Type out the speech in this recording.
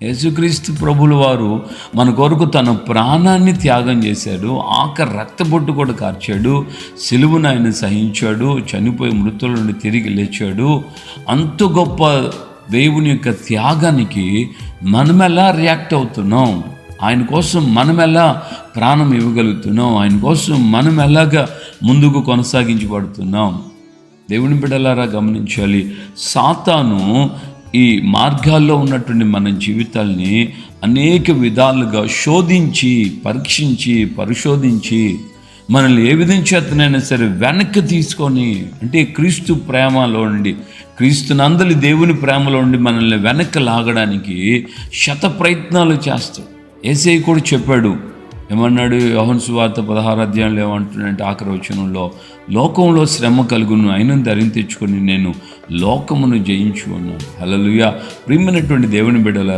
యేసుక్రీస్తు ప్రభుల వారు మన కొరకు తన ప్రాణాన్ని త్యాగం చేశాడు, ఆఖరి రక్తబొట్టు కూడా కార్చాడు, సిలువను ఆయన సహించాడు, చనిపోయి మృతుల నుండి తిరిగి లేచాడు. అంత గొప్ప దేవుని యొక్క త్యాగానికి మనం ఎలా రియాక్ట్ అవుతున్నాం, ఆయన కోసం మనం ఎలా ప్రాణం ఇవ్వగలుగుతున్నాం, ఆయన కోసం మనం ఎలాగా ముందుకు కొనసాగించబడుతున్నాం. దేవుని బిడ్డలారా గమనించాలి. సాతాను ఈ మార్గాల్లో ఉన్నటువంటి మన జీవితాల్ని అనేక విధాలుగా శోధించి, పరీక్షించి, పరిశోధించి మనల్ని ఏ విధం చేతనైనా సరే వెనక్కి తీసుకొని, అంటే క్రీస్తు ప్రేమలో ఉండి, క్రీస్తునందలి దేవుని ప్రేమలో ఉండి మనల్ని వెనక్కి లాగడానికి శత ప్రయత్నాలు చేస్తాడు. యేసయ్య కూడా చెప్పాడు, ఏమన్నాడు? యోహాను సువార్త 16వ అధ్యాయంలో ఏమంటున్నాడంటే ఆఖరి వచనంలో, లోకంలో శ్రమ కలుగును, అయినను ధైర్యం తెచ్చుకొని నేను లోకమును జయించు అన్నాడు. హల్లెలూయా. ప్రియమైనటువంటి దేవుని బిడ్డలారా,